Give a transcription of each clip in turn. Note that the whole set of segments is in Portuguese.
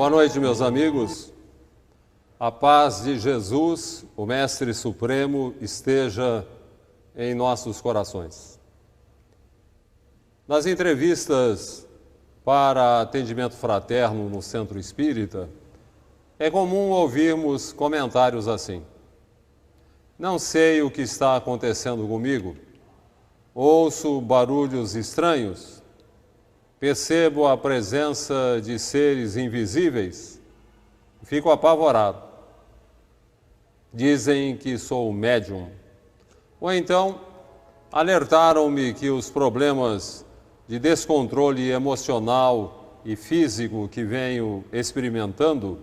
Boa noite, meus amigos. A paz de Jesus, o Mestre Supremo, esteja em nossos corações. Nas entrevistas para atendimento fraterno no Centro Espírita, é comum ouvirmos comentários assim: não sei o que está acontecendo comigo, ouço barulhos estranhos, percebo a presença de seres invisíveis, fico apavorado. Dizem que sou médium. Ou então, alertaram-me que os problemas de descontrole emocional e físico que venho experimentando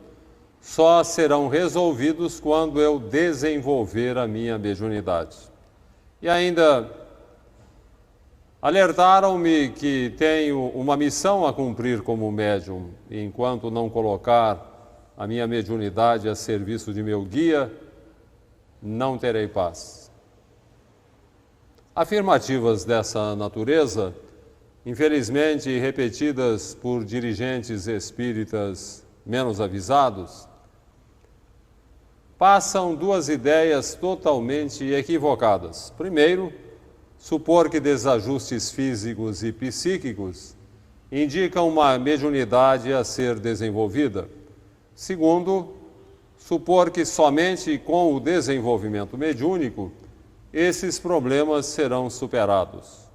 só serão resolvidos quando eu desenvolver a minha mediunidade. E ainda alertaram-me que tenho uma missão a cumprir como médium, e enquanto não colocar a minha mediunidade a serviço de meu guia, não terei paz. Afirmativas dessa natureza, infelizmente repetidas por dirigentes espíritas menos avisados, passam duas ideias totalmente equivocadas. Primeiro, supor que desajustes físicos e psíquicos indicam uma mediunidade a ser desenvolvida. Segundo, supor que somente com o desenvolvimento mediúnico esses problemas serão superados.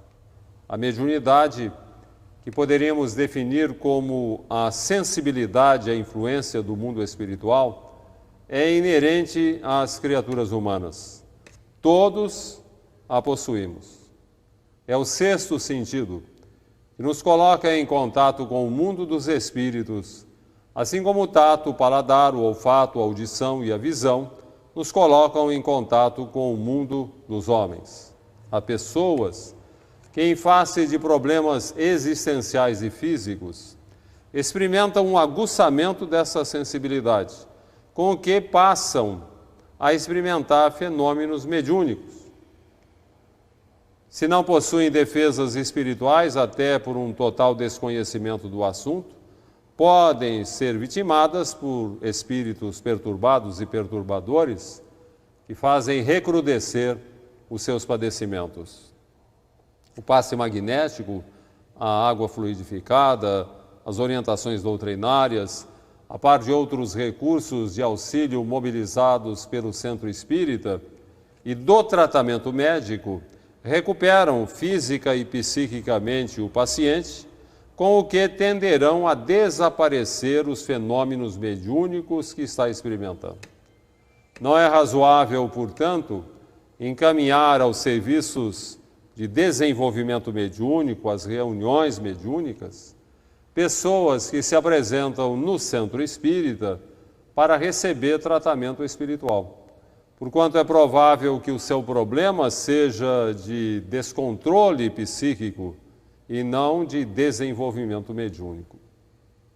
A mediunidade, que poderíamos definir como a sensibilidade à influência do mundo espiritual, é inerente às criaturas humanas. Todos a possuímos. É o sexto sentido, que nos coloca em contato com o mundo dos espíritos, assim como o tato, o paladar, o olfato, a audição e a visão nos colocam em contato com o mundo dos homens. Há pessoas que, em face de problemas existenciais e físicos, experimentam um aguçamento dessa sensibilidade, com o que passam a experimentar fenômenos mediúnicos. Se não possuem defesas espirituais, até por um total desconhecimento do assunto, podem ser vitimadas por espíritos perturbados e perturbadores que fazem recrudescer os seus padecimentos. O passe magnético, a água fluidificada, as orientações doutrinárias, a par de outros recursos de auxílio mobilizados pelo Centro Espírita e do tratamento médico, recuperam física e psiquicamente o paciente, com o que tenderão a desaparecer os fenômenos mediúnicos que está experimentando. Não é razoável, portanto, encaminhar aos serviços de desenvolvimento mediúnico, às reuniões mediúnicas, pessoas que se apresentam no Centro Espírita para receber tratamento espiritual, porquanto é provável que o seu problema seja de descontrole psíquico e não de desenvolvimento mediúnico.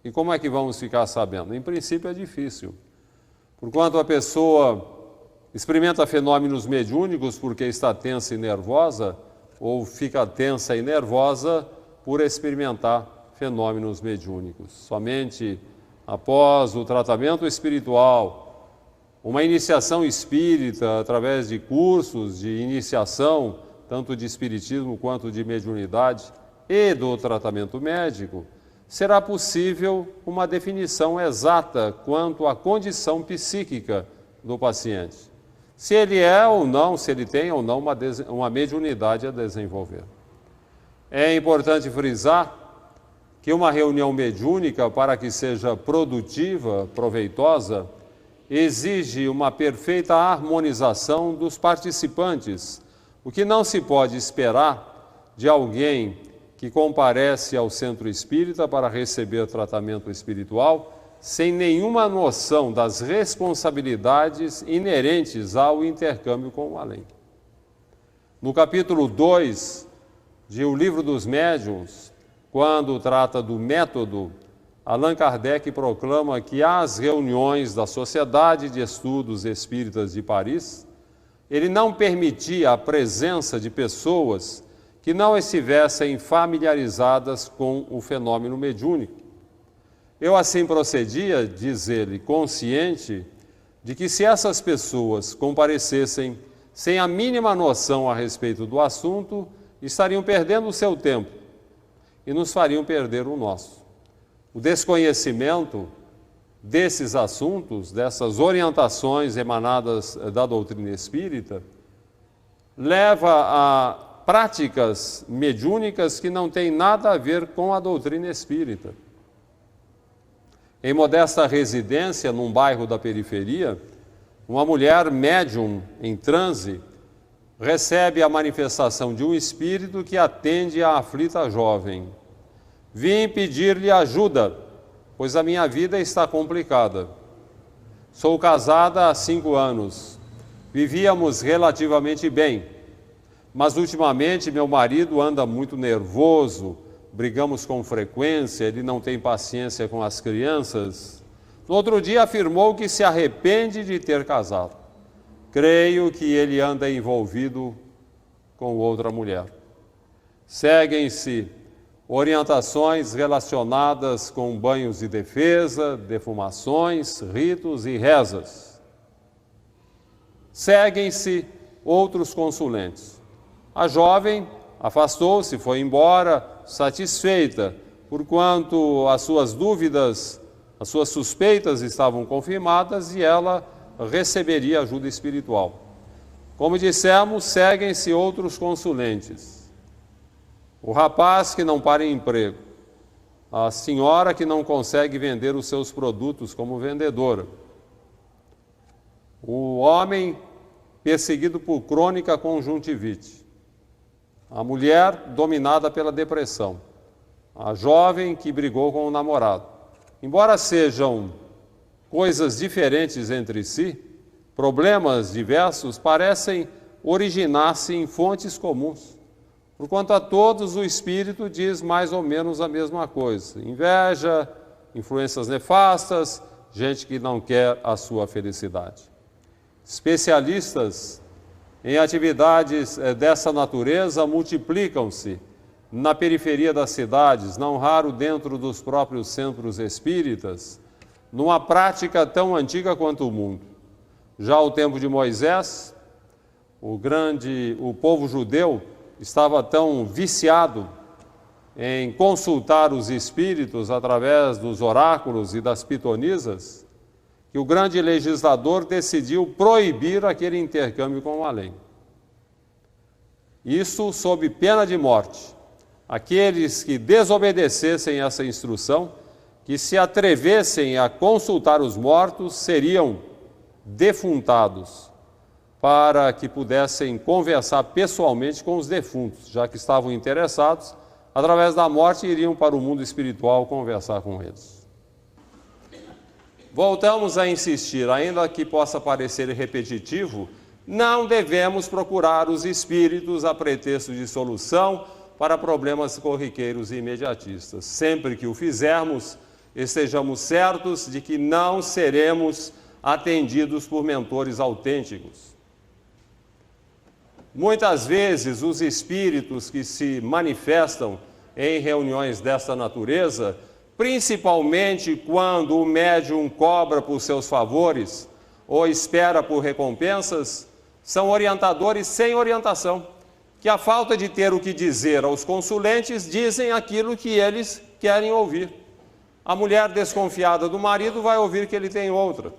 E como é que vamos ficar sabendo? Em princípio é difícil, porquanto a pessoa experimenta fenômenos mediúnicos porque está tensa e nervosa, ou fica tensa e nervosa por experimentar fenômenos mediúnicos. Somente após o tratamento espiritual, uma iniciação espírita através de cursos de iniciação, tanto de espiritismo quanto de mediunidade, e do tratamento médico, será possível uma definição exata quanto à condição psíquica do paciente. Se ele é ou não, se ele tem ou não uma mediunidade a desenvolver. É importante frisar que uma reunião mediúnica, para que seja produtiva, proveitosa, exige uma perfeita harmonização dos participantes, o que não se pode esperar de alguém que comparece ao Centro Espírita para receber tratamento espiritual sem nenhuma noção das responsabilidades inerentes ao intercâmbio com o além. No capítulo 2 de O Livro dos Médiuns, quando trata do método, Allan Kardec proclama que às reuniões da Sociedade de Estudos Espíritas de Paris, ele não permitia a presença de pessoas que não estivessem familiarizadas com o fenômeno mediúnico. Eu assim procedia, diz ele, consciente de que se essas pessoas comparecessem sem a mínima noção a respeito do assunto, estariam perdendo o seu tempo e nos fariam perder o nosso. O desconhecimento desses assuntos, dessas orientações emanadas da doutrina espírita, leva a práticas mediúnicas que não têm nada a ver com a doutrina espírita. Em modesta residência, num bairro da periferia, uma mulher médium em transe recebe a manifestação de um espírito que atende à aflita jovem. Vim pedir-lhe ajuda, pois a minha vida está complicada. Sou casada há 5 anos. Vivíamos relativamente bem, mas ultimamente meu marido anda muito nervoso, brigamos com frequência, ele não tem paciência com as crianças. No outro dia afirmou que se arrepende de ter casado. Creio que ele anda envolvido com outra mulher. Seguem-se orientações relacionadas com banhos de defesa, defumações, ritos e rezas. Seguem-se outros consulentes. A jovem afastou-se, foi embora, satisfeita, porquanto as suas dúvidas, as suas suspeitas estavam confirmadas e ela receberia ajuda espiritual. Como dissemos, seguem-se outros consulentes. O rapaz que não para em emprego, a senhora que não consegue vender os seus produtos como vendedora, o homem perseguido por crônica conjuntivite, a mulher dominada pela depressão, a jovem que brigou com o namorado. Embora sejam coisas diferentes entre si, problemas diversos parecem originar-se em fontes comuns. Porquanto a todos o Espírito diz mais ou menos a mesma coisa: inveja, influências nefastas, gente que não quer a sua felicidade. Especialistas em atividades dessa natureza multiplicam-se na periferia das cidades, não raro dentro dos próprios centros espíritas, numa prática tão antiga quanto o mundo. Já ao tempo de Moisés, o povo judeu estava tão viciado em consultar os espíritos através dos oráculos e das pitonisas, que o grande legislador decidiu proibir aquele intercâmbio com o além. Isso sob pena de morte. Aqueles que desobedecessem essa instrução, que se atrevessem a consultar os mortos, seriam defuntados, para que pudessem conversar pessoalmente com os defuntos, já que estavam interessados, através da morte iriam para o mundo espiritual conversar com eles. Voltamos a insistir, ainda que possa parecer repetitivo, não devemos procurar os espíritos a pretexto de solução para problemas corriqueiros e imediatistas. Sempre que o fizermos, estejamos certos de que não seremos atendidos por mentores autênticos. Muitas vezes, os espíritos que se manifestam em reuniões desta natureza, principalmente quando o médium cobra por seus favores ou espera por recompensas, são orientadores sem orientação, que a falta de ter o que dizer aos consulentes dizem aquilo que eles querem ouvir. A mulher desconfiada do marido vai ouvir que ele tem outra.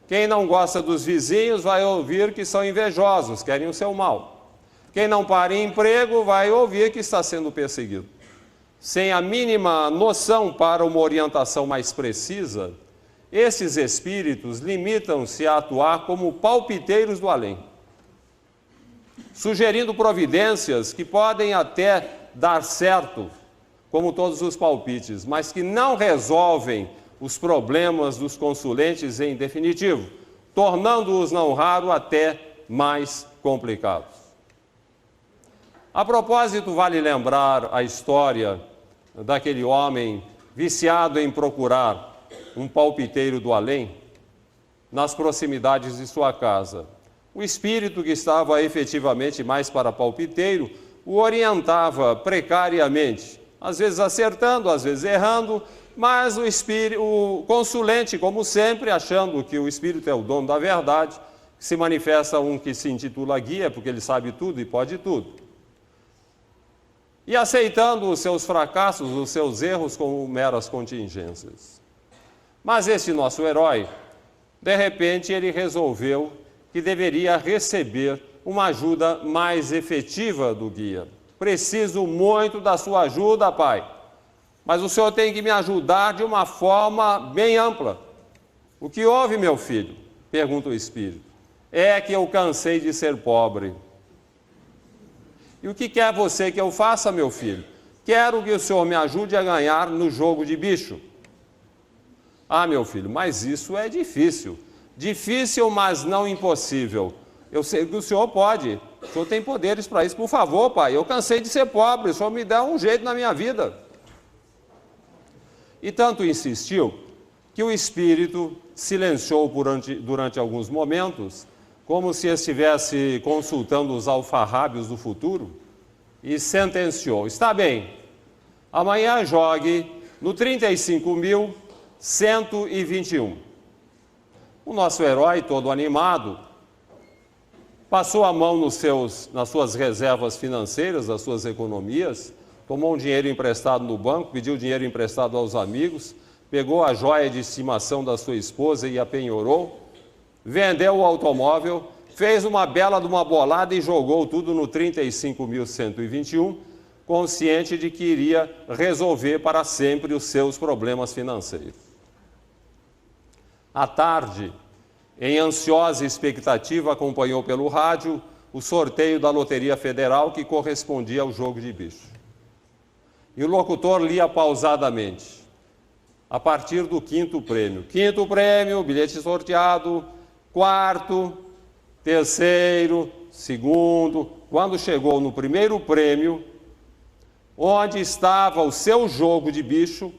Quem não gosta dos vizinhos vai ouvir que são invejosos, querem o seu mal. Quem não para em emprego vai ouvir que está sendo perseguido. Sem a mínima noção para uma orientação mais precisa, esses espíritos limitam-se a atuar como palpiteiros do além, sugerindo providências que podem até dar certo, como todos os palpites, mas que não resolvem os problemas dos consulentes em definitivo, tornando-os não raro até mais complicados. A propósito, vale lembrar a história daquele homem viciado em procurar um palpiteiro do além nas proximidades de sua casa. O espírito, que estava efetivamente mais para palpiteiro, o orientava precariamente, às vezes acertando, às vezes errando, Mas o consulente, como sempre, achando que o Espírito é o dono da verdade, se manifesta um que se intitula guia, porque ele sabe tudo e pode tudo. E aceitando os seus fracassos, os seus erros como meras contingências. Mas esse nosso herói, de repente, ele resolveu que deveria receber uma ajuda mais efetiva do guia. Preciso muito da sua ajuda, pai, mas o senhor tem que me ajudar de uma forma bem ampla. O que houve, meu filho? Pergunta o Espírito. É que eu cansei de ser pobre. E o que quer você que eu faça, meu filho? Quero que o senhor me ajude a ganhar no jogo de bicho. Ah, meu filho, mas isso é difícil. Difícil, mas não impossível. Eu sei que o senhor pode. O senhor tem poderes para isso. Por favor, pai, eu cansei de ser pobre. O senhor me dá um jeito na minha vida. E tanto insistiu que o Espírito silenciou durante alguns momentos, como se estivesse consultando os alfarrábios do futuro, e sentenciou: está bem, amanhã jogue no 35.121. O nosso herói, todo animado, passou a mão nas suas reservas financeiras, nas suas economias, tomou um dinheiro emprestado no banco, pediu dinheiro emprestado aos amigos, pegou a joia de estimação da sua esposa e a penhorou, vendeu o automóvel, fez uma bela de uma bolada e jogou tudo no 35.121, consciente de que iria resolver para sempre os seus problemas financeiros. À tarde, em ansiosa expectativa, acompanhou pelo rádio o sorteio da Loteria Federal que correspondia ao jogo de bicho. E o locutor lia pausadamente, a partir do quinto prêmio. Quinto prêmio, bilhete sorteado, quarto, terceiro, segundo. Quando chegou no primeiro prêmio, onde estava o seu jogo de bicho,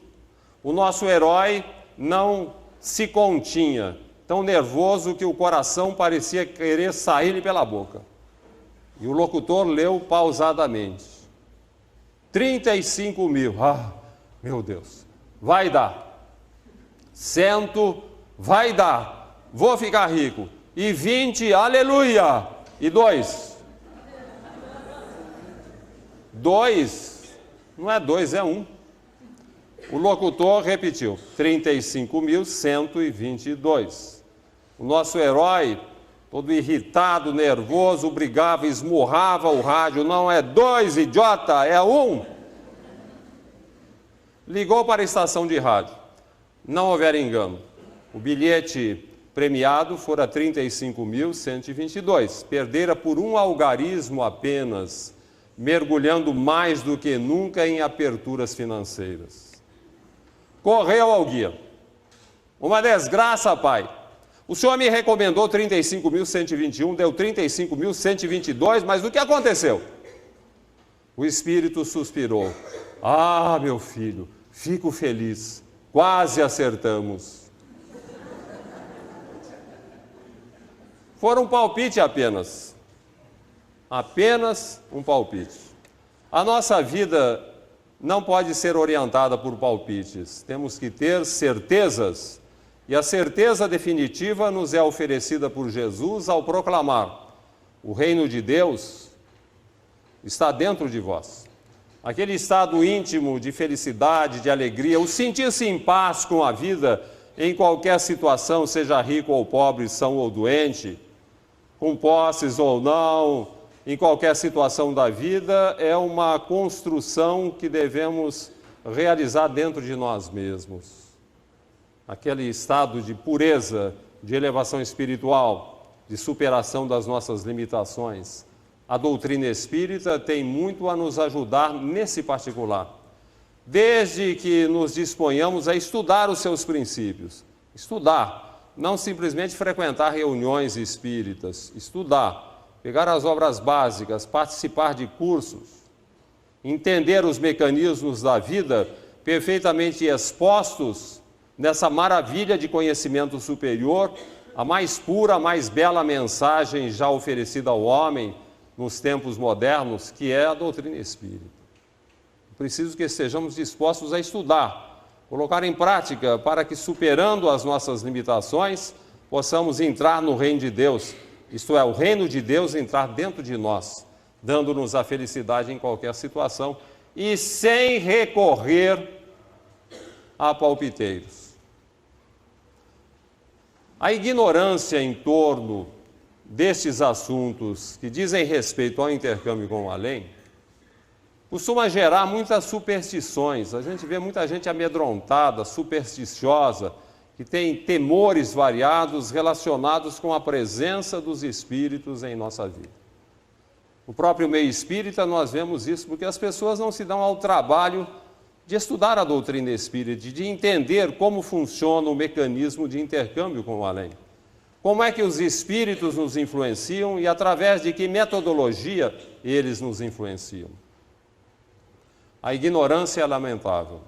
o nosso herói não se continha, tão nervoso que o coração parecia querer sair-lhe pela boca. E o locutor leu pausadamente. 35 mil, meu Deus, vai dar. 100, vai dar, vou ficar rico. E 20, aleluia. E 2? 2, não é 2, é 1. O locutor repetiu, 35.122. O nosso herói, todo irritado, nervoso, brigava, esmurrava o rádio. Não é 2, idiota, é 1. Ligou para a estação de rádio. Não houver engano. O bilhete premiado fora 35.122. Perdera por um algarismo apenas, mergulhando mais do que nunca em aperturas financeiras. Correu ao guia. Uma desgraça, pai. O senhor me recomendou 35.121, deu 35.122, mas o que aconteceu? O espírito suspirou. Ah, meu filho, fico feliz. Quase acertamos. Foi um palpite apenas. Apenas um palpite. A nossa vida não pode ser orientada por palpites. Temos que ter certezas. E a certeza definitiva nos é oferecida por Jesus ao proclamar: o reino de Deus está dentro de vós. Aquele estado íntimo de felicidade, de alegria, o sentir-se em paz com a vida em qualquer situação, seja rico ou pobre, são ou doente, com posses ou não, em qualquer situação da vida, é uma construção que devemos realizar dentro de nós mesmos. Aquele estado de pureza, de elevação espiritual, de superação das nossas limitações. A doutrina espírita tem muito a nos ajudar nesse particular, desde que nos disponhamos a estudar os seus princípios. Estudar, não simplesmente frequentar reuniões espíritas, estudar, pegar as obras básicas, participar de cursos, entender os mecanismos da vida perfeitamente expostos nessa maravilha de conhecimento superior, a mais pura, a mais bela mensagem já oferecida ao homem nos tempos modernos, que é a doutrina espírita. Preciso que estejamos dispostos a estudar, colocar em prática para que, superando as nossas limitações, possamos entrar no reino de Deus, isto é, o reino de Deus entrar dentro de nós, dando-nos a felicidade em qualquer situação e sem recorrer a palpiteiros. A ignorância em torno destes assuntos que dizem respeito ao intercâmbio com o além costuma gerar muitas superstições. A gente vê muita gente amedrontada, supersticiosa, que tem temores variados relacionados com a presença dos espíritos em nossa vida. No próprio meio espírita nós vemos isso, porque as pessoas não se dão ao trabalho de estudar a doutrina espírita, de entender como funciona o mecanismo de intercâmbio com o além. Como é que os espíritos nos influenciam e através de que metodologia eles nos influenciam. A ignorância é lamentável.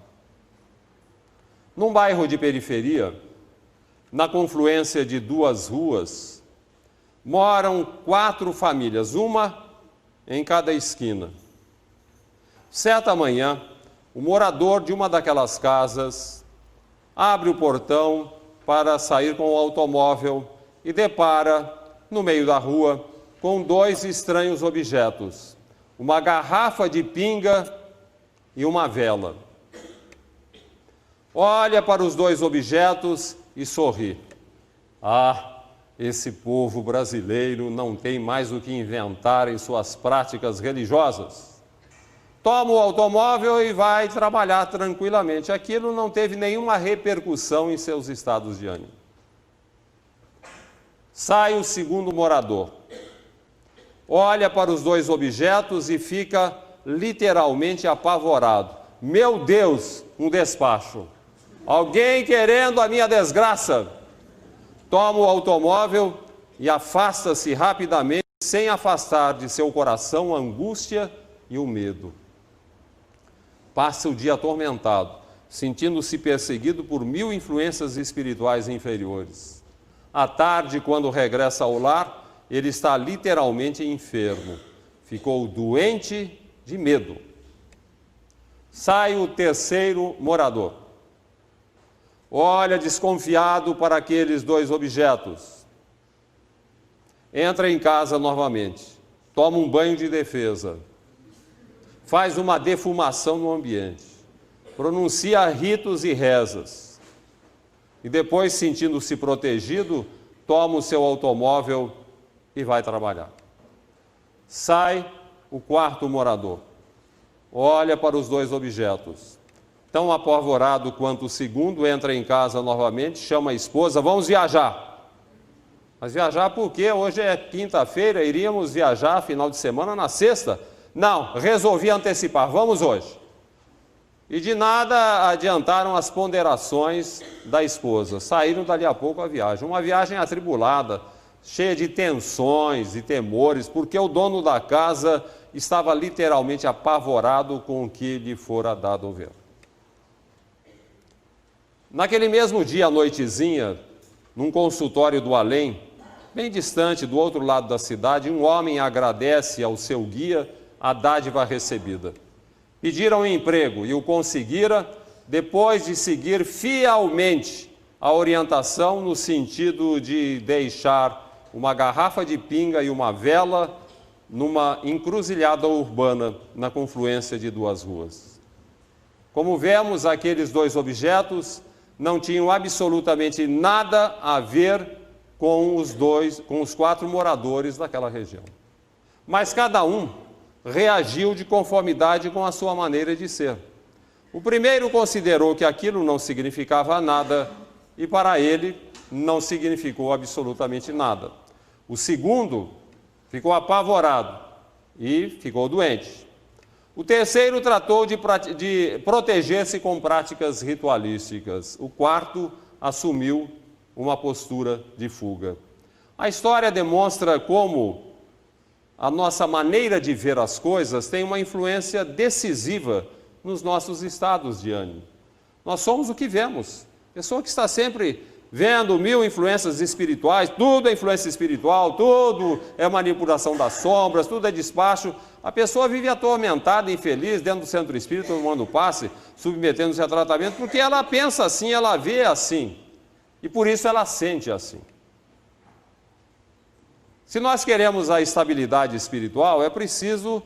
Num bairro de periferia, na confluência de 2 ruas, moram 4 famílias, uma em cada esquina. Certa manhã, o morador de uma daquelas casas abre o portão para sair com o automóvel e depara, no meio da rua, com 2 estranhos objetos, uma garrafa de pinga e uma vela. Olha para os 2 objetos e sorri. Ah, esse povo brasileiro não tem mais o que inventar em suas práticas religiosas. Toma o automóvel e vai trabalhar tranquilamente. Aquilo não teve nenhuma repercussão em seus estados de ânimo. Sai o segundo morador. Olha para os 2 objetos e fica literalmente apavorado. Meu Deus, um despacho. Alguém querendo a minha desgraça. Toma o automóvel e afasta-se rapidamente, sem afastar de seu coração a angústia e o medo. Passa o dia atormentado, sentindo-se perseguido por 1000 influências espirituais inferiores. À tarde, quando regressa ao lar, ele está literalmente enfermo. Ficou doente de medo. Sai o terceiro morador. Olha desconfiado para aqueles 2 objetos. Entra em casa novamente. Toma um banho de defesa. Faz uma defumação no ambiente. Pronuncia ritos e rezas. E depois, sentindo-se protegido, toma o seu automóvel e vai trabalhar. Sai o 4º morador. Olha para os 2 objetos. Tão apavorado quanto o segundo, entra em casa novamente, chama a esposa, vamos viajar. Mas viajar por quê? Hoje é quinta-feira, iríamos viajar final de semana na sexta. Não, resolvi antecipar, vamos hoje. E de nada adiantaram as ponderações da esposa. Saíram dali a pouco a viagem. Uma viagem atribulada, cheia de tensões e temores, porque o dono da casa estava literalmente apavorado com o que lhe fora dado a ver. Naquele mesmo dia, à noitezinha, num consultório do além, bem distante do outro lado da cidade, um homem agradece ao seu guia a dádiva recebida. Pediram um emprego e o conseguira depois de seguir fielmente a orientação no sentido de deixar uma garrafa de pinga e uma vela numa encruzilhada urbana na confluência de 2 ruas. Como vemos, aqueles 2 objetos não tinham absolutamente nada a ver com os 4 moradores daquela região. Mas cada um reagiu de conformidade com a sua maneira de ser. O primeiro considerou que aquilo não significava nada e para ele não significou absolutamente nada. O segundo ficou apavorado e ficou doente. O terceiro tratou de proteger-se com práticas ritualísticas. O 4º assumiu uma postura de fuga. A história demonstra como a nossa maneira de ver as coisas tem uma influência decisiva nos nossos estados de ânimo. Nós somos o que vemos. A pessoa que está sempre vendo 1000 influências espirituais, tudo é influência espiritual, tudo é manipulação das sombras, tudo é despacho, a pessoa vive atormentada, infeliz, dentro do centro espírita, tomando passe, submetendo-se a tratamento, porque ela pensa assim, ela vê assim, e por isso ela sente assim. Se nós queremos a estabilidade espiritual, é preciso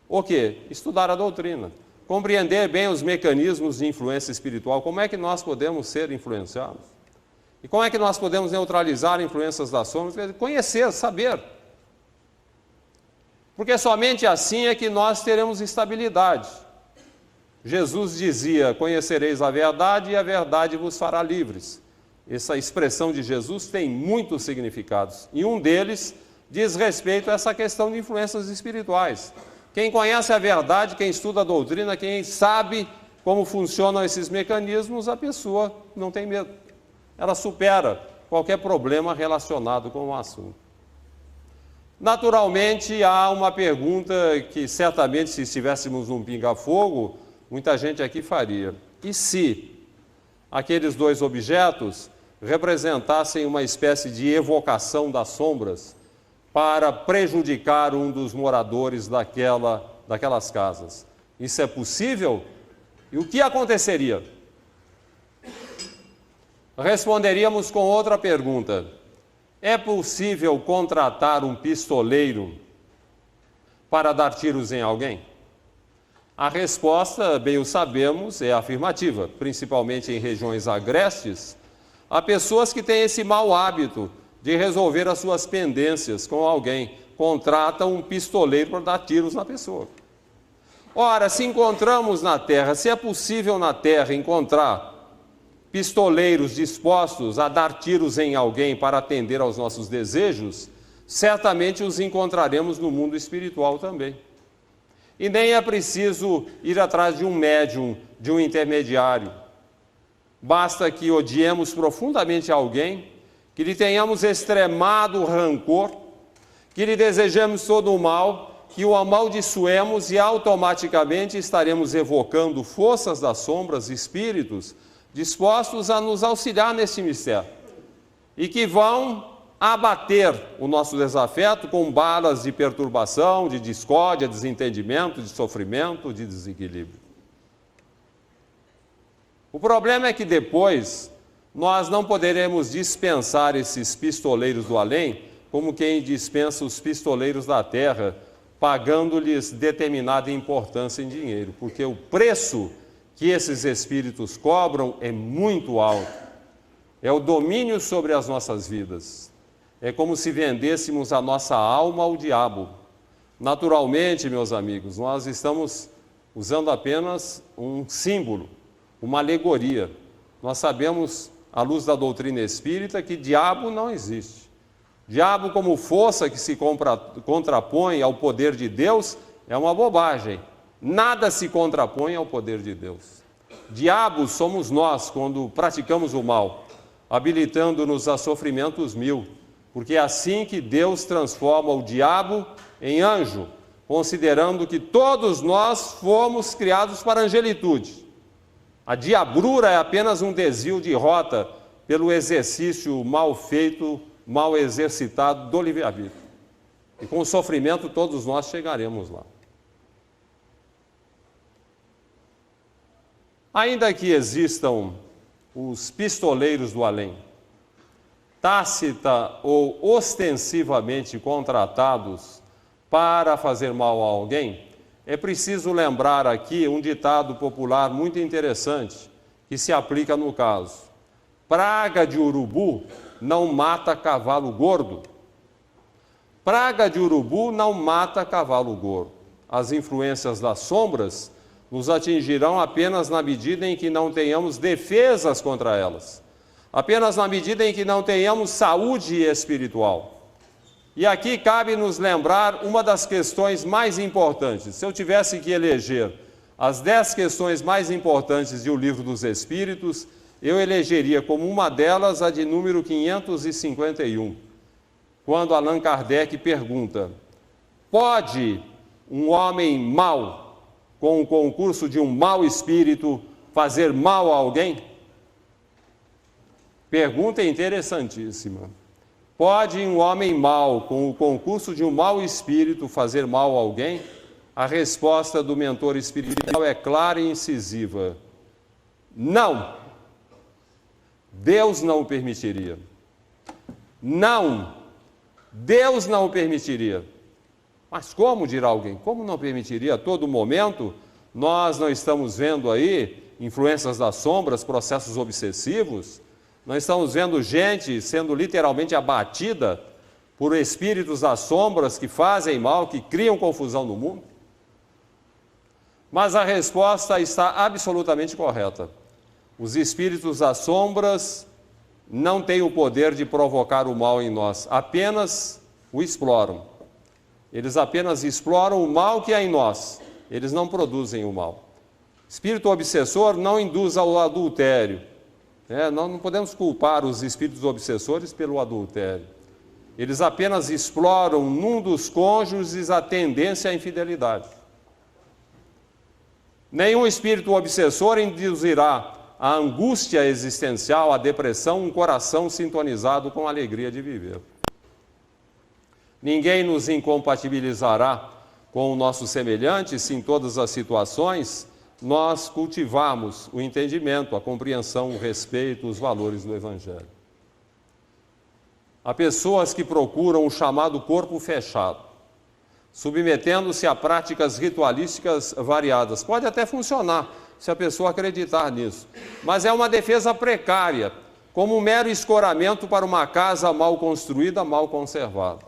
o quê? Estudar a doutrina, compreender bem os mecanismos de influência espiritual, como é que nós podemos ser influenciados. E como é que nós podemos neutralizar influências das sombras? Conhecer, saber. Porque somente assim é que nós teremos estabilidade. Jesus dizia, conhecereis a verdade e a verdade vos fará livres. Essa expressão de Jesus tem muitos significados. E um deles diz respeito a essa questão de influências espirituais. Quem conhece a verdade, quem estuda a doutrina, quem sabe como funcionam esses mecanismos, a pessoa não tem medo. Ela supera qualquer problema relacionado com o assunto. Naturalmente, há uma pergunta que certamente, se estivéssemos num pinga-fogo, muita gente aqui faria. E se aqueles dois objetos representassem uma espécie de evocação das sombras para prejudicar um dos moradores daquelas casas? Isso é possível? E o que aconteceria? Responderíamos com outra pergunta. É possível contratar um pistoleiro para dar tiros em alguém? A resposta, bem o sabemos, é afirmativa, principalmente em regiões agrestes. Há pessoas que têm esse mau hábito de resolver as suas pendências com alguém, contratam um pistoleiro para dar tiros na pessoa. Ora, se encontramos na Terra, se é possível na Terra encontrar pistoleiros dispostos a dar tiros em alguém para atender aos nossos desejos, certamente os encontraremos no mundo espiritual também. E nem é preciso ir atrás de um médium, de um intermediário. Basta que odiemos profundamente alguém, que lhe tenhamos extremado rancor, que lhe desejemos todo o mal, que o amaldiçoemos e automaticamente estaremos evocando forças das sombras, espíritos, dispostos a nos auxiliar nesse mistério, e que vão abater o nosso desafeto com balas de perturbação, de discórdia, desentendimento, de sofrimento, de desequilíbrio. O problema é que depois nós não poderemos dispensar esses pistoleiros do além como quem dispensa os pistoleiros da terra, pagando-lhes determinada importância em dinheiro, porque o preço que esses espíritos cobram é muito alto. É o domínio sobre as nossas vidas. É como se vendêssemos a nossa alma ao diabo. Naturalmente, meus amigos, nós estamos usando apenas um símbolo, uma alegoria. Nós sabemos, à luz da doutrina espírita, que diabo não existe. Diabo como força que se contrapõe ao poder de Deus é uma bobagem. Nada se contrapõe ao poder de Deus. Diabos somos nós quando praticamos o mal, habilitando-nos a sofrimentos mil, porque é assim que Deus transforma o diabo em anjo, considerando que todos nós fomos criados para a angelitude. A diabrura é apenas um desvio de rota pelo exercício mal feito, mal exercitado do livre-arbítrio. E com o sofrimento todos nós chegaremos lá. Ainda que existam os pistoleiros do além, tácita ou ostensivamente contratados para fazer mal a alguém, é preciso lembrar aqui um ditado popular muito interessante que se aplica no caso. Praga de urubu não mata cavalo gordo. Praga de urubu não mata cavalo gordo. As influências das sombras nos atingirão apenas na medida em que não tenhamos defesas contra elas, apenas na medida em que não tenhamos saúde espiritual. E aqui cabe nos lembrar uma das questões mais importantes. Se eu tivesse que eleger as 10 questões mais importantes de O Livro dos Espíritos, eu elegeria como uma delas a de número 551, quando Allan Kardec pergunta: pode um homem mau, com o concurso de um mau espírito, fazer mal a alguém? Pergunta interessantíssima. Pode um homem mau, com o concurso de um mau espírito, fazer mal a alguém? A resposta do mentor espiritual é clara e incisiva. Não. Deus não o permitiria. Não. Deus não o permitiria. Mas como, dirá alguém? Como não permitiria? A todo momento, nós não estamos vendo aí influências das sombras, processos obsessivos? Nós estamos vendo gente sendo literalmente abatida por espíritos das sombras que fazem mal, que criam confusão no mundo? Mas a resposta está absolutamente correta. Os espíritos das sombras não têm o poder de provocar o mal em nós, apenas o exploram. Eles apenas exploram o mal que há em nós, eles não produzem o mal. Espírito obsessor não induz ao adultério. Nós não podemos culpar os espíritos obsessores pelo adultério. Eles apenas exploram num dos cônjuges a tendência à infidelidade. Nenhum espírito obsessor induzirá a angústia existencial, a depressão, um coração sintonizado com a alegria de viver. Ninguém nos incompatibilizará com o nosso semelhante se em todas as situações nós cultivarmos o entendimento, a compreensão, o respeito, os valores do Evangelho. Há pessoas que procuram o chamado corpo fechado, submetendo-se a práticas ritualísticas variadas. Pode até funcionar, se a pessoa acreditar nisso, mas é uma defesa precária, como um mero escoramento para uma casa mal construída, mal conservada.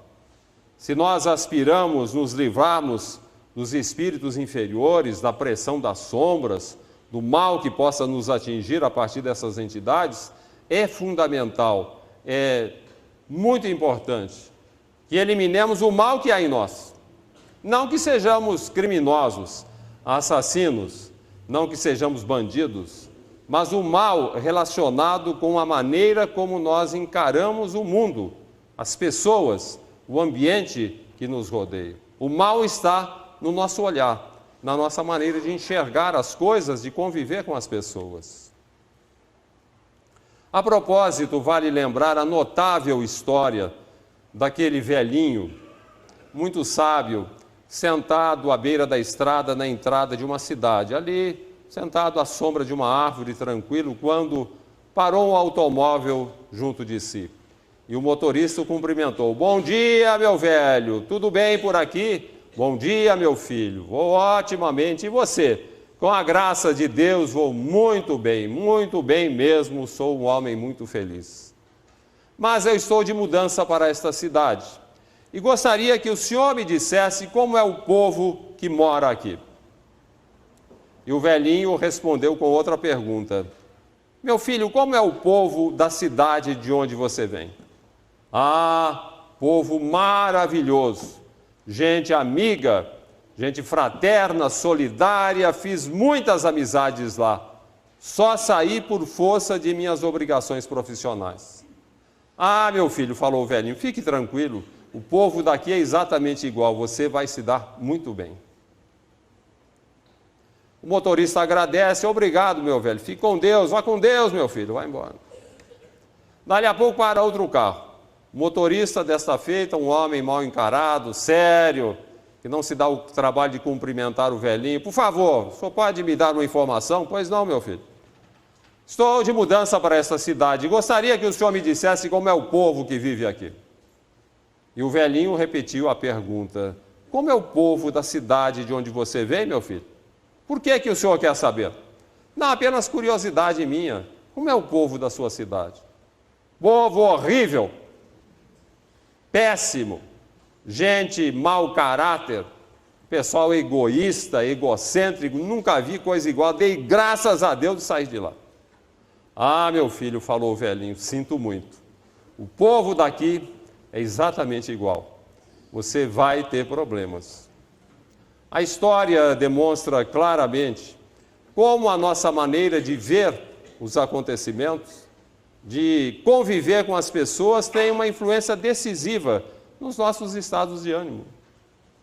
Se nós aspiramos nos livrarmos dos espíritos inferiores, da pressão das sombras, do mal que possa nos atingir a partir dessas entidades, é fundamental, é muito importante que eliminemos o mal que há em nós. Não que sejamos criminosos, assassinos, não que sejamos bandidos, mas o mal relacionado com a maneira como nós encaramos o mundo, as pessoas, o ambiente que nos rodeia. O mal está no nosso olhar, na nossa maneira de enxergar as coisas, de conviver com as pessoas. A propósito, vale lembrar a notável história daquele velhinho, muito sábio, sentado à beira da estrada na entrada de uma cidade, ali, sentado à sombra de uma árvore, tranquilo, quando parou um automóvel junto de si. E o motorista o cumprimentou. Bom dia, meu velho, tudo bem por aqui? Bom dia, meu filho, vou otimamente. E você? Com a graça de Deus, vou muito bem mesmo, sou um homem muito feliz. Mas eu estou de mudança para esta cidade e gostaria que o senhor me dissesse como é o povo que mora aqui. E o velhinho respondeu com outra pergunta. Meu filho, como é o povo da cidade de onde você vem? Ah, povo maravilhoso. Gente amiga, gente fraterna, solidária, fiz muitas amizades lá. Só saí por força de minhas obrigações profissionais. Ah, meu filho, falou o velhinho, fique tranquilo, o povo daqui é exatamente igual, você vai se dar muito bem. O motorista agradece, obrigado, meu velho, fique com Deus, vá com Deus, meu filho, vai embora. Dali a pouco para outro carro. O motorista, desta feita, um homem mal encarado, sério, que não se dá o trabalho de cumprimentar o velhinho. Por favor, o senhor pode me dar uma informação? Pois não, meu filho. Estou de mudança para esta cidade e gostaria que o senhor me dissesse como é o povo que vive aqui. E o velhinho repetiu a pergunta. Como é o povo da cidade de onde você vem, meu filho? Por que o senhor quer saber? Não, apenas curiosidade minha. Como é o povo da sua cidade? Povo horrível. Péssimo, gente mau caráter, pessoal egoísta, egocêntrico, nunca vi coisa igual, dei graças a Deus de sair de lá. Ah, meu filho, falou o velhinho, sinto muito. O povo daqui é exatamente igual. Você vai ter problemas. A história demonstra claramente como a nossa maneira de ver os acontecimentos, de conviver com as pessoas, tem uma influência decisiva nos nossos estados de ânimo.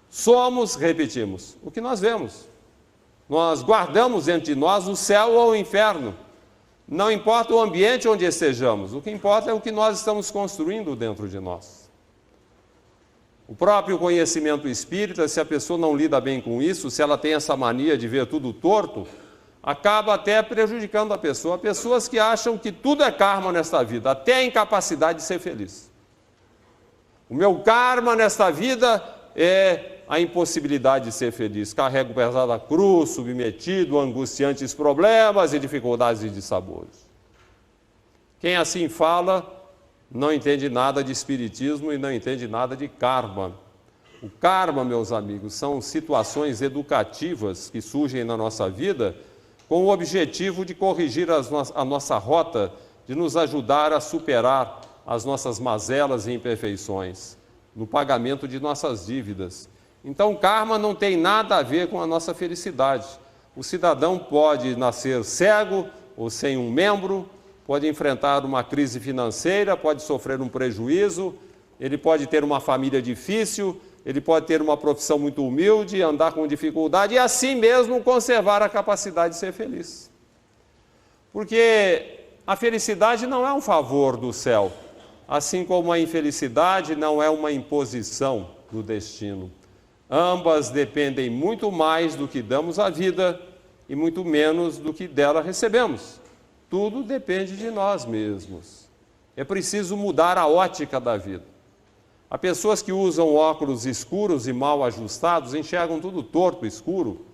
Somos, repetimos, o que nós vemos. Nós guardamos entre nós o céu ou o inferno. Não importa o ambiente onde estejamos, o que importa é o que nós estamos construindo dentro de nós. O próprio conhecimento espírita, se a pessoa não lida bem com isso, se ela tem essa mania de ver tudo torto, acaba até prejudicando a pessoa. Há pessoas que acham que tudo é karma nesta vida, até a incapacidade de ser feliz. O meu karma nesta vida é a impossibilidade de ser feliz. Carrego pesada cruz, submetido a angustiantes problemas e dificuldades e dissabores. Quem assim fala não entende nada de espiritismo e não entende nada de karma. O karma, meus amigos, são situações educativas que surgem na nossa vida com o objetivo de corrigir a nossa rota, de nos ajudar a superar as nossas mazelas e imperfeições, no pagamento de nossas dívidas. Então, karma não tem nada a ver com a nossa felicidade. O cidadão pode nascer cego ou sem um membro, pode enfrentar uma crise financeira, pode sofrer um prejuízo, ele pode ter uma família difícil, ele pode ter uma profissão muito humilde, andar com dificuldade e assim mesmo conservar a capacidade de ser feliz. Porque a felicidade não é um favor do céu, assim como a infelicidade não é uma imposição do destino. Ambas dependem muito mais do que damos à vida e muito menos do que dela recebemos. Tudo depende de nós mesmos. É preciso mudar a ótica da vida. Há pessoas que usam óculos escuros e mal ajustados, enxergam tudo torto, escuro.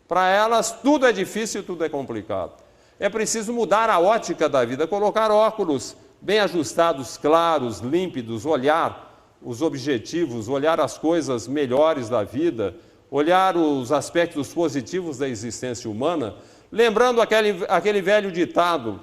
Para elas, tudo é difícil, tudo é complicado. É preciso mudar a ótica da vida, colocar óculos bem ajustados, claros, límpidos, olhar os objetivos, olhar as coisas melhores da vida, olhar os aspectos positivos da existência humana, lembrando aquele velho ditado: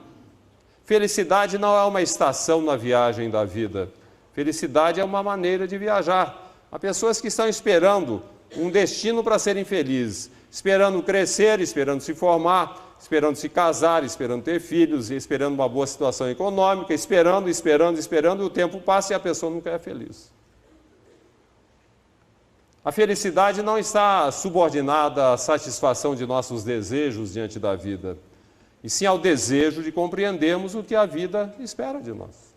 felicidade não é uma estação na viagem da vida, felicidade é uma maneira de viajar. Há pessoas que estão esperando um destino para serem felizes, esperando crescer, esperando se formar, esperando se casar, esperando ter filhos, esperando uma boa situação econômica, esperando, e o tempo passa e a pessoa nunca é feliz. A felicidade não está subordinada à satisfação de nossos desejos diante da vida, e sim ao desejo de compreendermos o que a vida espera de nós.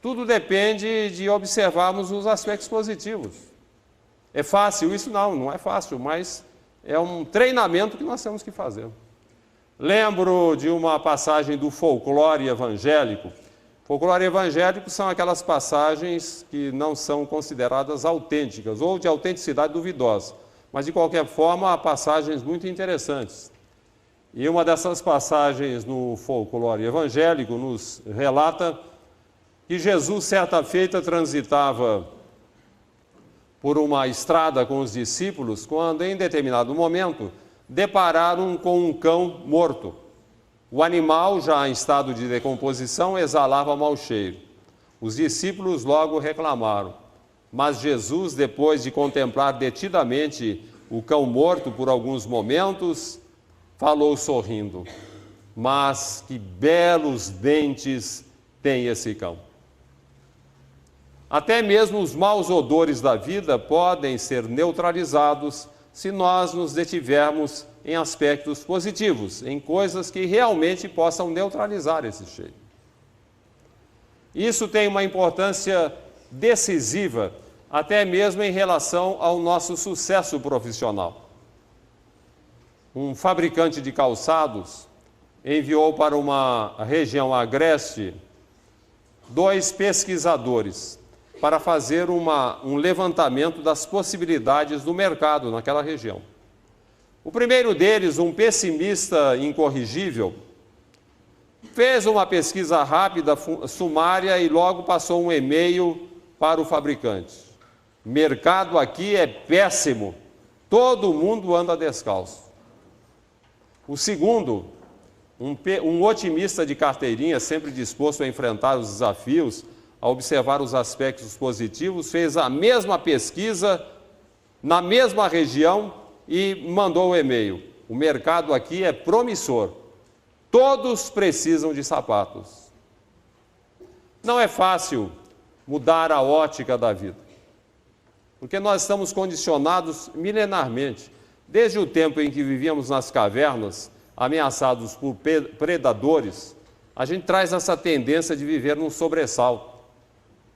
Tudo depende de observarmos os aspectos positivos. É fácil isso? Não é fácil, mas é um treinamento que nós temos que fazer. Lembro de uma passagem do folclore evangélico. Folclore evangélico são aquelas passagens que não são consideradas autênticas ou de autenticidade duvidosa, mas de qualquer forma há passagens muito interessantes. E uma dessas passagens no folclore evangélico nos relata que Jesus, certa feita, transitava por uma estrada com os discípulos, quando em determinado momento depararam com um cão morto. O animal, já em estado de decomposição, exalava mau cheiro. Os discípulos logo reclamaram, mas Jesus, depois de contemplar detidamente o cão morto por alguns momentos, falou sorrindo: mas que belos dentes tem esse cão. Até mesmo os maus odores da vida podem ser neutralizados se nós nos detivermos em aspectos positivos, em coisas que realmente possam neutralizar esse cheiro. Isso tem uma importância decisiva, até mesmo em relação ao nosso sucesso profissional. Um fabricante de calçados enviou para uma região agreste 2 pesquisadores para fazer um levantamento das possibilidades do mercado naquela região. O primeiro deles, um pessimista incorrigível, fez uma pesquisa rápida, sumária, e logo passou um e-mail para o fabricante: mercado aqui é péssimo, todo mundo anda descalço. O segundo, um otimista de carteirinha, sempre disposto a enfrentar os desafios, a observar os aspectos positivos, fez a mesma pesquisa na mesma região e mandou o e-mail: o mercado aqui é promissor, todos precisam de sapatos. Não é fácil mudar a ótica da vida, porque nós estamos condicionados milenarmente, desde o tempo em que vivíamos nas cavernas, ameaçados por predadores, a gente traz essa tendência de viver num sobressalto,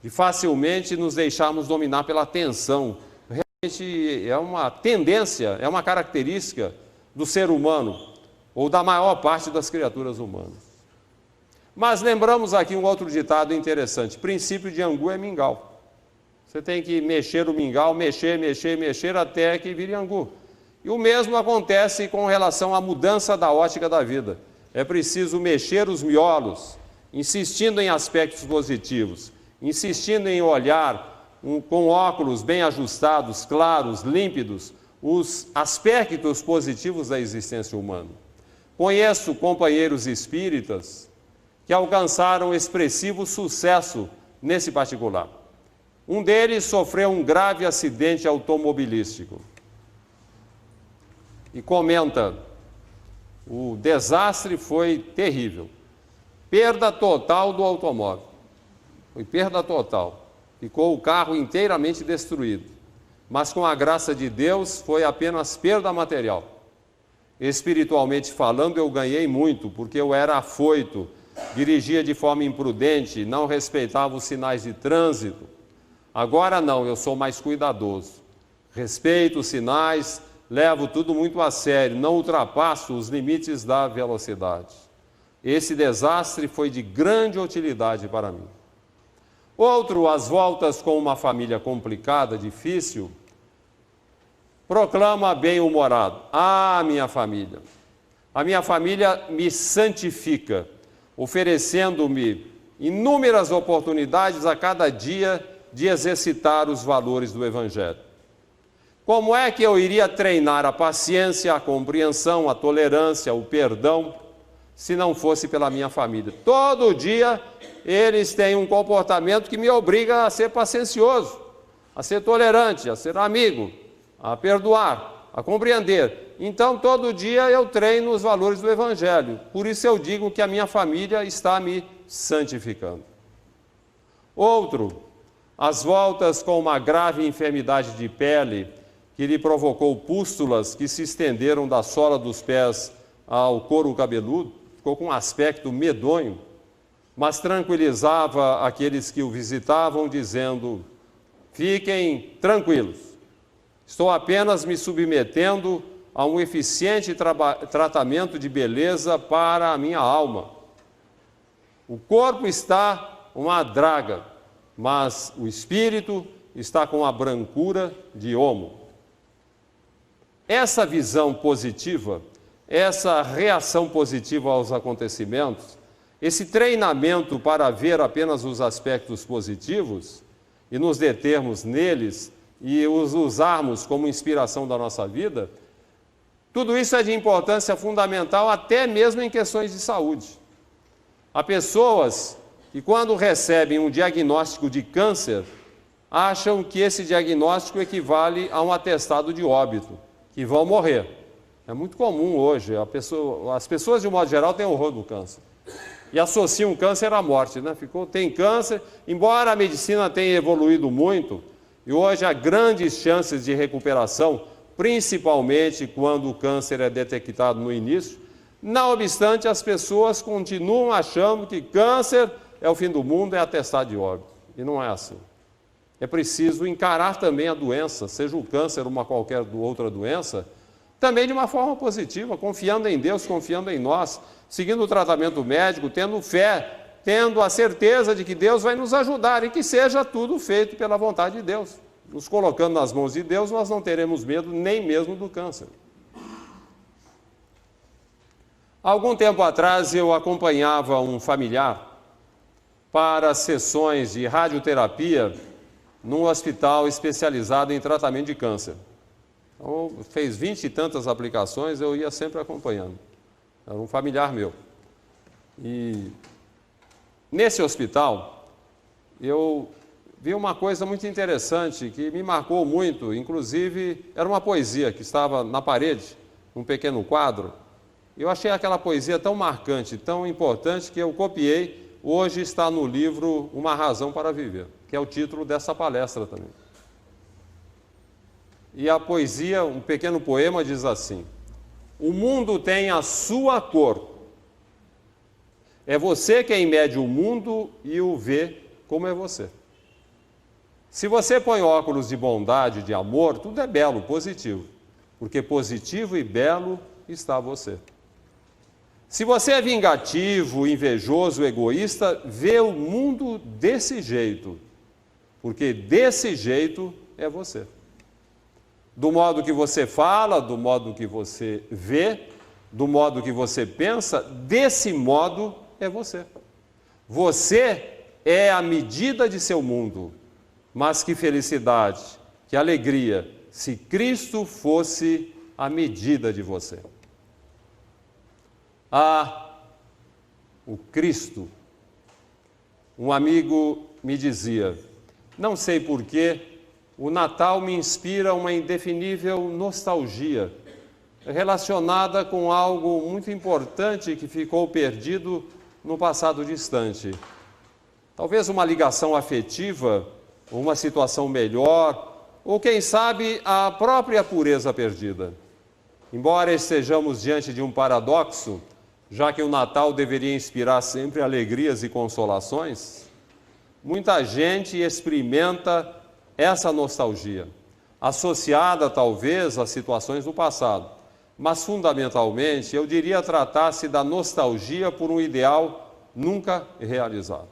de facilmente nos deixarmos dominar pela tensão. Realmente é uma tendência, é uma característica do ser humano, ou da maior parte das criaturas humanas. Mas lembramos aqui um outro ditado interessante: princípio de angu é mingau. Você tem que mexer o mingau, mexer até que vire angu. E o mesmo acontece com relação à mudança da ótica da vida. É preciso mexer os miolos, insistindo em aspectos positivos, insistindo em olhar com óculos bem ajustados, claros, límpidos, os aspectos positivos da existência humana. Conheço companheiros espíritas que alcançaram expressivo sucesso nesse particular. Um deles sofreu um grave acidente automobilístico e comenta: o desastre foi terrível, perda total do automóvel, foi perda total, ficou o carro inteiramente destruído, mas com a graça de Deus foi apenas perda material. Espiritualmente falando, eu ganhei muito, porque eu era afoito, dirigia de forma imprudente, não respeitava os sinais de trânsito. Agora não, eu sou mais cuidadoso, respeito os sinais, levo tudo muito a sério, não ultrapasso os limites da velocidade. Esse desastre foi de grande utilidade para mim. Outro, às voltas com uma família complicada, difícil, proclama bem-humorado: a minha família me santifica, oferecendo-me inúmeras oportunidades a cada dia de exercitar os valores do Evangelho. Como é que eu iria treinar a paciência, a compreensão, a tolerância, o perdão, se não fosse pela minha família? Todo dia eles têm um comportamento que me obriga a ser paciencioso, a ser tolerante, a ser amigo, a perdoar, a compreender. Então, todo dia eu treino os valores do Evangelho. Por isso eu digo que a minha família está me santificando. Outro, às voltas com uma grave enfermidade de pele que lhe provocou pústulas que se estenderam da sola dos pés ao couro cabeludo, ficou com um aspecto medonho, mas tranquilizava aqueles que o visitavam, dizendo: fiquem tranquilos, estou apenas me submetendo a um eficiente tratamento de beleza para a minha alma. O corpo está uma draga, mas o espírito está com a brancura de homo. Essa visão positiva, essa reação positiva aos acontecimentos, esse treinamento para ver apenas os aspectos positivos e nos determos neles e os usarmos como inspiração da nossa vida, tudo isso é de importância fundamental até mesmo em questões de saúde. Há pessoas que, quando recebem um diagnóstico de câncer, acham que esse diagnóstico equivale a um atestado de óbito, que vão morrer. É muito comum hoje, as pessoas de um modo geral têm horror do câncer e associam o câncer à morte, né? Tem câncer, embora a medicina tenha evoluído muito, e hoje há grandes chances de recuperação, principalmente quando o câncer é detectado no início. Não obstante, as pessoas continuam achando que câncer é o fim do mundo, é atestado de óbito, e não é assim. É preciso encarar também a doença, seja o câncer ou uma qualquer outra doença, também de uma forma positiva, confiando em Deus, confiando em nós, seguindo o tratamento médico, tendo fé, tendo a certeza de que Deus vai nos ajudar e que seja tudo feito pela vontade de Deus. Nos colocando nas mãos de Deus, nós não teremos medo nem mesmo do câncer. Algum tempo atrás, eu acompanhava um familiar para sessões de radioterapia num hospital especializado em tratamento de câncer. Então, fez 20 e tantas aplicações, eu ia sempre acompanhando. Era um familiar meu. E nesse hospital, eu vi uma coisa muito interessante que me marcou muito, inclusive era uma poesia que estava na parede, um pequeno quadro. Eu achei aquela poesia tão marcante, tão importante, que eu copiei. Hoje está no livro Uma Razão para Viver, que é o título dessa palestra também. E a poesia, um pequeno poema, diz assim: o mundo tem a sua cor, É você quem mede o mundo e o vê como é você. Se você põe óculos de bondade, de amor, tudo é belo, positivo. Porque positivo e belo está você. Se você é vingativo, invejoso, egoísta, vê o mundo desse jeito. Porque desse jeito é você. Do modo que você fala, do modo que você vê, do modo que você pensa, desse modo é você. Você é a medida de seu mundo. Mas que felicidade, que alegria, se Cristo fosse a medida de você. O Cristo. Um amigo me dizia, não sei porquê, o Natal me inspira uma indefinível nostalgia, relacionada com algo muito importante que ficou perdido no passado distante. Talvez uma ligação afetiva, uma situação melhor, ou quem sabe a própria pureza perdida. Embora estejamos diante de um paradoxo, já que o Natal deveria inspirar sempre alegrias e consolações, muita gente experimenta essa nostalgia, associada talvez a situações do passado, mas fundamentalmente eu diria tratar-se da nostalgia por um ideal nunca realizado.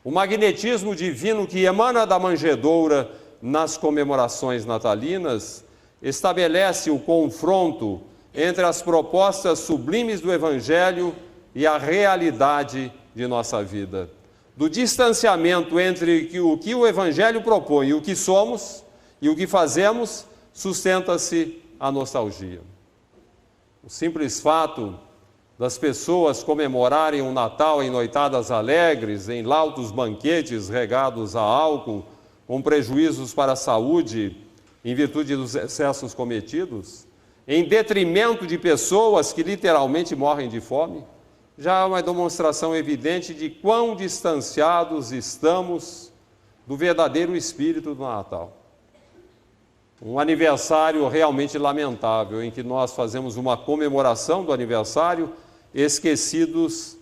O magnetismo divino que emana da manjedoura nas comemorações natalinas estabelece o confronto entre as propostas sublimes do Evangelho e a realidade de nossa vida. Do distanciamento entre o que o Evangelho propõe e o que somos e o que fazemos, sustenta-se a nostalgia. O simples fato das pessoas comemorarem o Natal em noitadas alegres, em lautos banquetes regados a álcool, com prejuízos para a saúde, em virtude dos excessos cometidos, em detrimento de pessoas que literalmente morrem de fome, já é uma demonstração evidente de quão distanciados estamos do verdadeiro espírito do Natal. Um aniversário realmente lamentável, em que nós fazemos uma comemoração do aniversário, esquecidos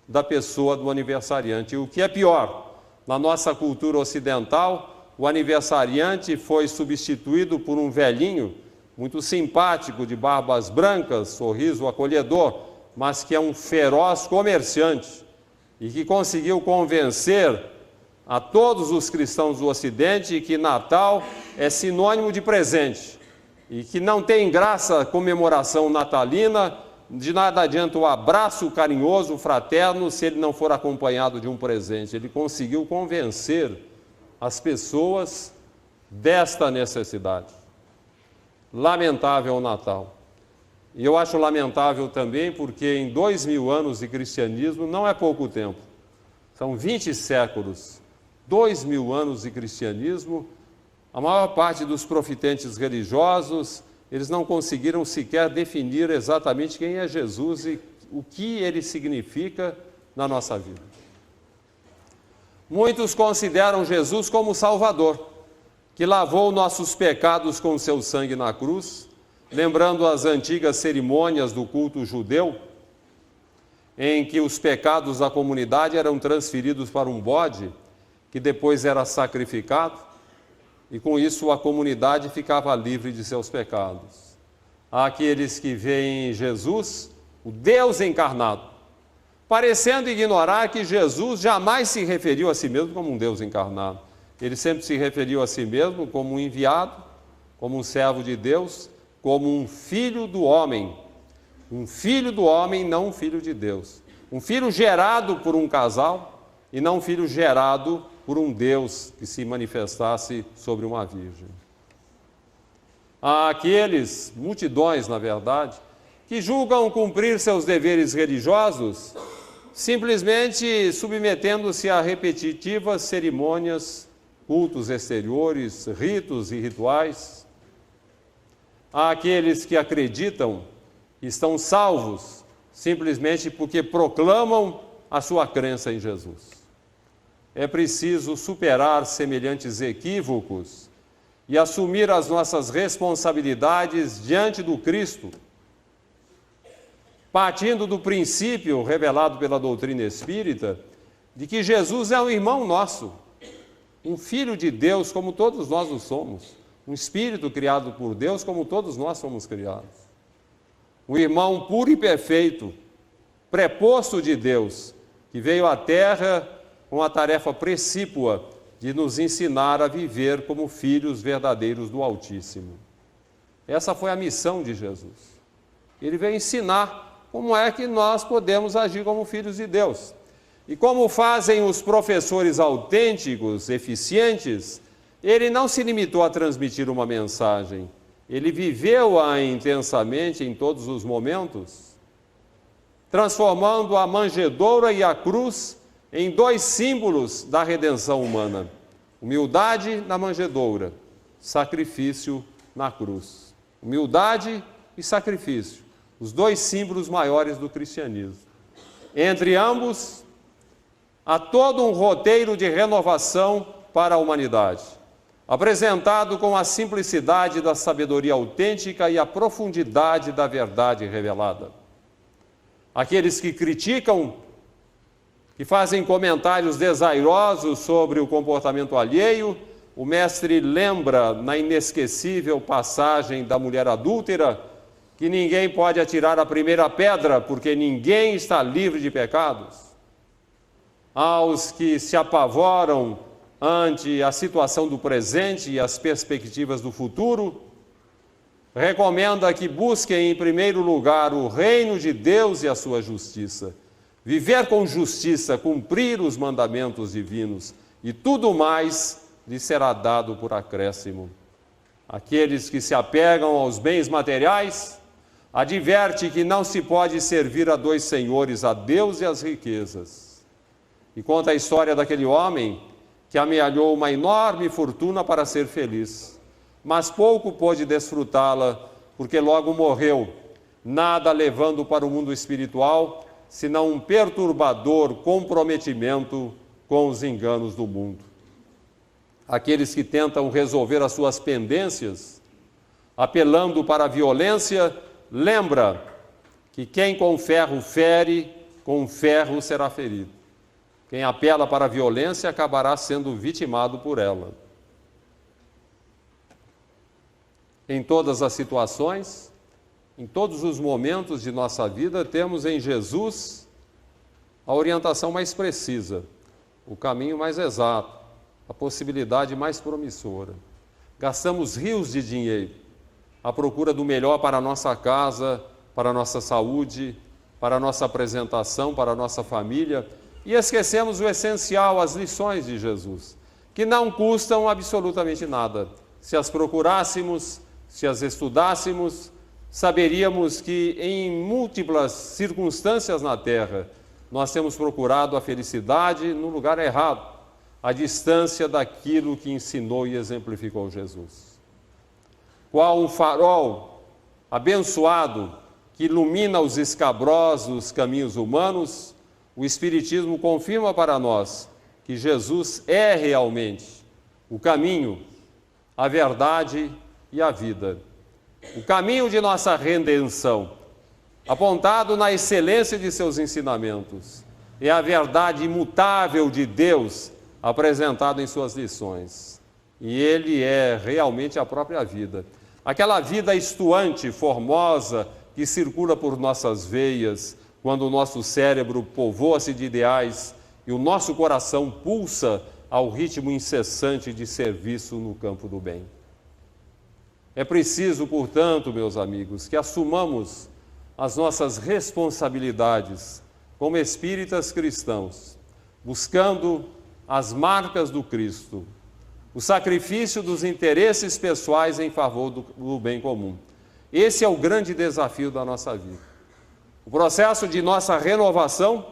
da pessoa do aniversariante. E o que é pior, na nossa cultura ocidental, o aniversariante foi substituído por um velhinho muito simpático, de barbas brancas, sorriso acolhedor, mas que é um feroz comerciante e que conseguiu convencer a todos os cristãos do Ocidente que Natal é sinônimo de presente e que não tem graça a comemoração natalina, de nada adianta o abraço carinhoso, fraterno, se ele não for acompanhado de um presente. Ele conseguiu convencer as pessoas desta necessidade. Lamentável o Natal. E eu acho lamentável também porque em 2000 anos de cristianismo não é pouco tempo. São 20 séculos, 2000 anos de cristianismo, a maior parte dos profetantes religiosos, eles não conseguiram sequer definir exatamente quem é Jesus e o que ele significa na nossa vida. Muitos consideram Jesus como Salvador, que lavou nossos pecados com seu sangue na cruz, lembrando as antigas cerimônias do culto judeu, em que os pecados da comunidade eram transferidos para um bode, que depois era sacrificado, e com isso a comunidade ficava livre de seus pecados. Há aqueles que veem em Jesus o Deus encarnado, parecendo ignorar que Jesus jamais se referiu a si mesmo como um Deus encarnado. Ele sempre se referiu a si mesmo como um enviado, como um servo de Deus, como um filho do homem. Um filho do homem, não um filho de Deus. Um filho gerado por um casal e não um filho gerado por um Deus que se manifestasse sobre uma virgem. Há aqueles, multidões na verdade, que julgam cumprir seus deveres religiosos simplesmente submetendo-se a repetitivas cerimônias, cultos exteriores, ritos e rituais. Há aqueles que acreditam que estão salvos simplesmente porque proclamam a sua crença em Jesus. É preciso superar semelhantes equívocos e assumir as nossas responsabilidades diante do Cristo. partindo do princípio revelado pela doutrina espírita, de que Jesus é um irmão nosso, um filho de Deus como todos nós o somos, um espírito criado por Deus como todos nós somos criados. Um irmão puro e perfeito, preposto de Deus, que veio à terra com a tarefa precípua de nos ensinar a viver como filhos verdadeiros do Altíssimo. Essa foi a missão de Jesus. Ele veio ensinar como é que nós podemos agir como filhos de Deus. E como fazem os professores autênticos, eficientes, ele não se limitou a transmitir uma mensagem, ele viveu-a intensamente em todos os momentos, transformando a manjedoura e a cruz em dois símbolos da redenção humana: humildade na manjedoura, sacrifício na cruz. Humildade e sacrifício, os dois símbolos maiores do cristianismo. Entre ambos, há todo um roteiro de renovação para a humanidade, apresentado com a simplicidade da sabedoria autêntica e a profundidade da verdade revelada. Aqueles que criticam, que fazem comentários desairosos sobre o comportamento alheio, o mestre lembra na inesquecível passagem da mulher adúltera que ninguém pode atirar a primeira pedra porque ninguém está livre de pecados. Aos que se apavoram ante a situação do presente e as perspectivas do futuro, recomenda que busquem em primeiro lugar o reino de Deus e a sua justiça. Viver com justiça, cumprir os mandamentos divinos, e tudo mais lhe será dado por acréscimo. Aqueles que se apegam aos bens materiais, adverte que não se pode servir a dois senhores, a Deus e às riquezas. E conta a história daquele homem que amealhou uma enorme fortuna para ser feliz, mas pouco pôde desfrutá-la, porque logo morreu, nada levando para o mundo espiritual, senão um perturbador comprometimento com os enganos do mundo. Aqueles que tentam resolver as suas pendências, apelando para a violência, lembra que quem com ferro fere, com ferro será ferido. Quem apela para a violência acabará sendo vitimado por ela. Em todas as situações, em todos os momentos de nossa vida, temos em Jesus a orientação mais precisa, o caminho mais exato, a possibilidade mais promissora. Gastamos rios de dinheiro à procura do melhor para a nossa casa, para a nossa saúde, para a nossa apresentação, para a nossa família, e esquecemos o essencial, as lições de Jesus, que não custam absolutamente nada. Se as procurássemos, se as estudássemos, saberíamos que em múltiplas circunstâncias na Terra, nós temos procurado a felicidade no lugar errado, à distância daquilo que ensinou e exemplificou Jesus. Qual um farol abençoado que ilumina os escabrosos caminhos humanos, o Espiritismo confirma para nós que Jesus é realmente o caminho, a verdade e a vida. O caminho de nossa redenção, apontado na excelência de seus ensinamentos, é a verdade imutável de Deus apresentado em suas lições. E Ele é realmente a própria vida. Aquela vida estuante, formosa, que circula por nossas veias, quando o nosso cérebro povoa-se de ideais e o nosso coração pulsa ao ritmo incessante de serviço no campo do bem. É preciso, portanto, meus amigos, que assumamos as nossas responsabilidades como espíritas cristãos, buscando as marcas do Cristo, o sacrifício dos interesses pessoais em favor do bem comum. Esse é o grande desafio da nossa vida. O processo de nossa renovação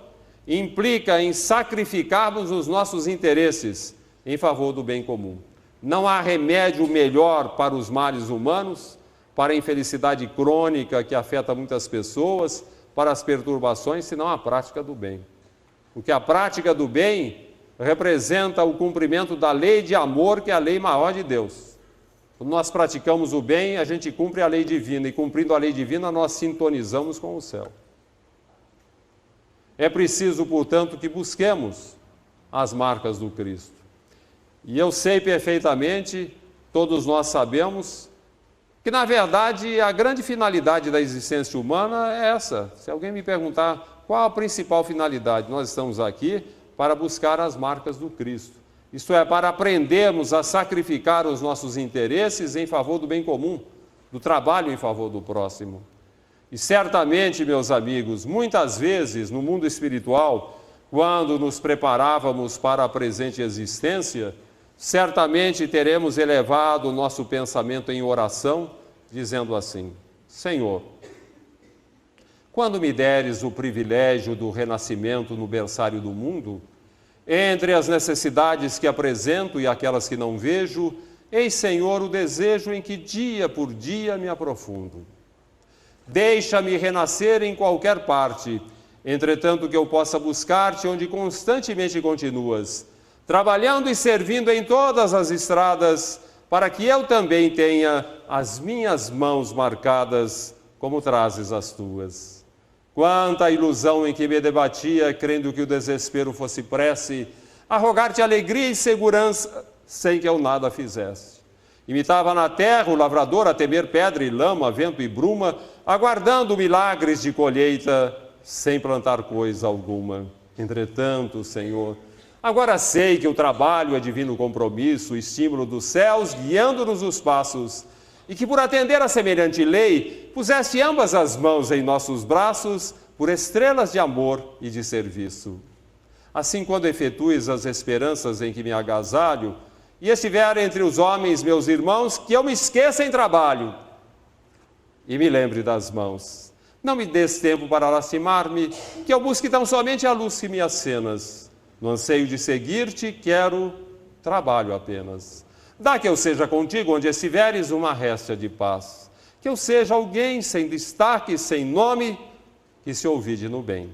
implica em sacrificarmos os nossos interesses em favor do bem comum. Não há remédio melhor para os males humanos, para a infelicidade crônica que afeta muitas pessoas, para as perturbações, senão a prática do bem. Porque a prática do bem representa o cumprimento da lei de amor, que é a lei maior de Deus. Quando nós praticamos o bem, a gente cumpre a lei divina, e cumprindo a lei divina, nós sintonizamos com o céu. É preciso, portanto, que busquemos as marcas do Cristo. E eu sei perfeitamente, todos nós sabemos, que na verdade a grande finalidade da existência humana é essa. Se alguém me perguntar qual a principal finalidade, nós estamos aqui para buscar as marcas do Cristo. Isto é, para aprendermos a sacrificar os nossos interesses em favor do bem comum, do trabalho em favor do próximo. E certamente, meus amigos, muitas vezes no mundo espiritual, quando nos preparávamos para a presente existência, certamente teremos elevado o nosso pensamento em oração, dizendo assim: Senhor, quando me deres o privilégio do renascimento no berçário do mundo, entre as necessidades que apresento e aquelas que não vejo, eis, Senhor, o desejo em que dia por dia me aprofundo. Deixa-me renascer em qualquer parte, entretanto que eu possa buscar-te onde constantemente continuas, trabalhando e servindo em todas as estradas, para que eu também tenha as minhas mãos marcadas, como trazes as tuas. Quanta ilusão em que me debatia, crendo que o desespero fosse prece, a rogar-te alegria e segurança, sem que eu nada fizesse. Imitava na terra o lavrador a temer pedra e lama, vento e bruma, aguardando milagres de colheita, sem plantar coisa alguma. Entretanto, Senhor, agora sei que o trabalho é divino compromisso, o estímulo dos céus, guiando-nos os passos, e que por atender a semelhante lei, puseste ambas as mãos em nossos braços, por estrelas de amor e de serviço. Assim, quando efetues as esperanças em que me agasalho, e estiver entre os homens, meus irmãos, que eu me esqueça em trabalho e me lembre das mãos. Não me des tempo para lastimar-me, que eu busque tão somente a luz que me acenas. No anseio de seguir-te, quero trabalho apenas. Dá que eu seja contigo onde estiveres uma réstia de paz. Que eu seja alguém sem destaque, sem nome, que se ouvide no bem.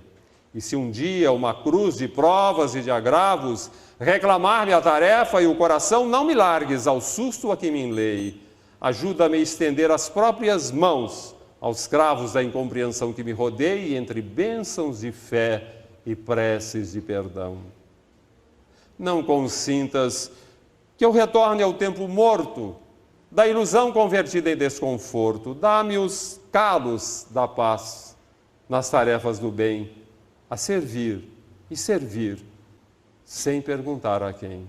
E se um dia uma cruz de provas e de agravos reclamar-me a tarefa e o coração, não me largues ao susto a que me enlei. Ajuda-me a estender as próprias mãos aos cravos da incompreensão que me rodeie entre bênçãos de fé e preces de perdão. Não consintas que eu retorne ao tempo morto, da ilusão convertida em desconforto. Dá-me os calos da paz nas tarefas do bem, a servir e servir, sem perguntar a quem.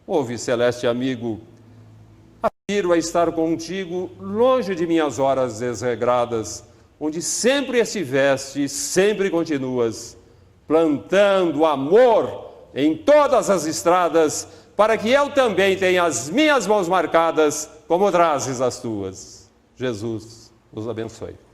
Ouve, celeste amigo, aspiro a estar contigo longe de minhas horas desregradas, onde sempre estiveste e sempre continuas, plantando amor em todas as estradas, para que eu também tenha as minhas mãos marcadas, como trazes as tuas. Jesus os abençoe.